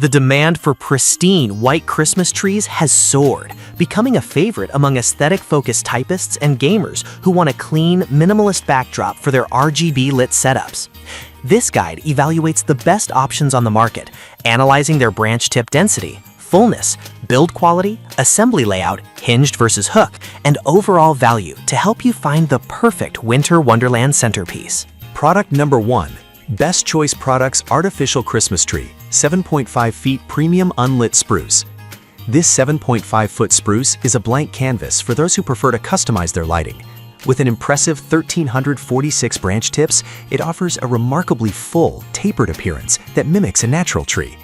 The demand for pristine white Christmas trees has soared, becoming a favorite among aesthetic-focused typists and gamers who want a clean, minimalist backdrop for their RGB-lit setups. This guide evaluates the best options on the market, analyzing their branch tip density, fullness, build quality, assembly layout, hinged versus hook, and overall value to help you find the perfect winter wonderland centerpiece. Product number 1. Best Choice Products Artificial Christmas Tree, 7.5 feet Premium Unlit Spruce. This 7.5-foot spruce is a blank canvas for those who prefer to customize their lighting. With an impressive 1,346 branch tips, it offers a remarkably full, tapered appearance that mimics a natural tree.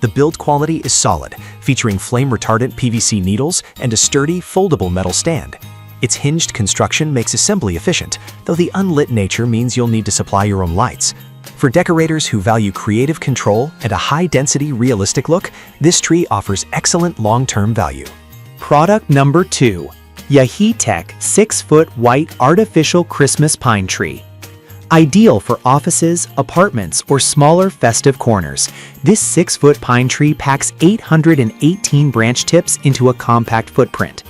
The build quality is solid, featuring flame-retardant PVC needles and a sturdy, foldable metal stand. Its hinged construction makes assembly efficient, though the unlit nature means you'll need to supply your own lights. For decorators who value creative control and a high-density, realistic look, this tree offers excellent long-term value. Product number 2. Yaheetech 6-foot white artificial Christmas pine tree. Ideal for offices, apartments, or smaller festive corners, this 6-foot pine tree packs 818 branch tips into a compact footprint.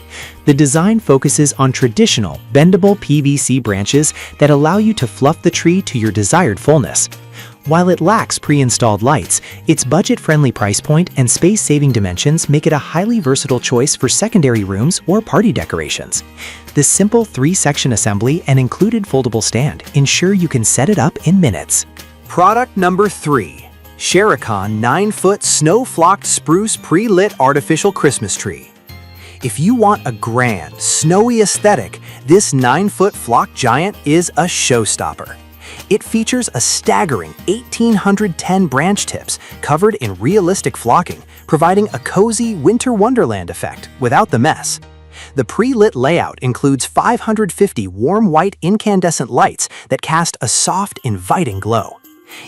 The design focuses on traditional, bendable PVC branches that allow you to fluff the tree to your desired fullness. While it lacks pre-installed lights, its budget-friendly price point and space-saving dimensions make it a highly versatile choice for secondary rooms or party decorations. The simple 3-section assembly and included foldable stand ensure you can set it up in minutes. Product number 3. SHareconn 9-foot snow-flocked spruce pre-lit artificial Christmas tree. If you want a grand, snowy aesthetic, this 9-foot flock giant is a showstopper. It features a staggering 1,810 branch tips covered in realistic flocking, providing a cozy winter wonderland effect without the mess. The pre-lit layout includes 550 warm white incandescent lights that cast a soft, inviting glow.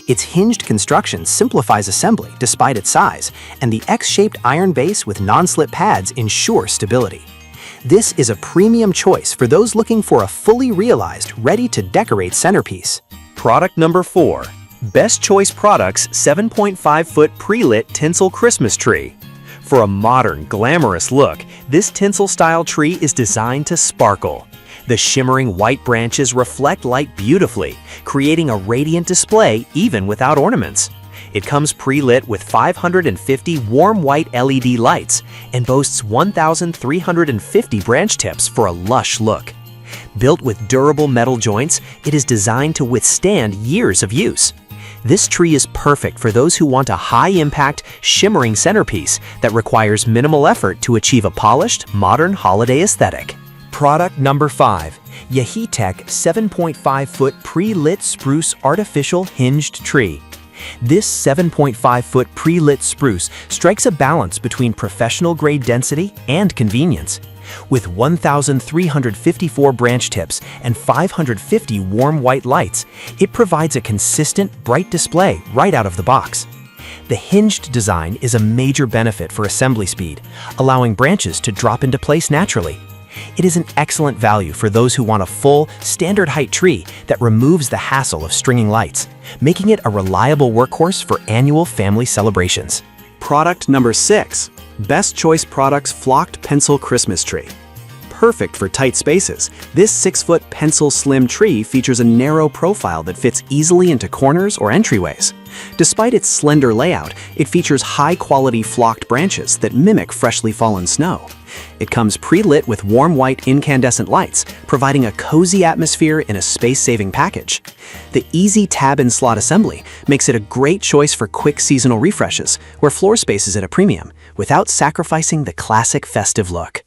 Its hinged construction simplifies assembly despite its size, and the X-shaped iron base with non-slip pads ensure stability. This is a premium choice for those looking for a fully realized, ready-to-decorate centerpiece. Product number 4. Best Choice Products 7.5-foot pre-lit tinsel Christmas tree. For a modern, glamorous look, this tinsel-style tree is designed to sparkle. The shimmering white branches reflect light beautifully, creating a radiant display even without ornaments. It comes pre-lit with 550 warm white LED lights and boasts 1,350 branch tips for a lush look. Built with durable metal joints, it is designed to withstand years of use. This tree is perfect for those who want a high-impact, shimmering centerpiece that requires minimal effort to achieve a polished, modern holiday aesthetic. Product number 5. Yaheetech 7.5-foot pre-lit spruce artificial hinged tree. This 7.5-foot pre-lit spruce strikes a balance between professional-grade density and convenience. With 1,354 branch tips and 550 warm white lights, it provides a consistent, bright display right out of the box. The hinged design is a major benefit for assembly speed, allowing branches to drop into place naturally. It is an excellent value for those who want a full, standard-height tree that removes the hassle of stringing lights, making it a reliable workhorse for annual family celebrations. Product number 6. Best Choice Products Flocked Pencil Christmas Tree. Perfect for tight spaces, this 6-foot pencil slim tree features a narrow profile that fits easily into corners or entryways. Despite its slender layout, it features high-quality flocked branches that mimic freshly fallen snow. It comes pre-lit with warm white incandescent lights, providing a cozy atmosphere in a space-saving package. The easy tab and slot assembly makes it a great choice for quick seasonal refreshes, where floor space is at a premium, without sacrificing the classic festive look.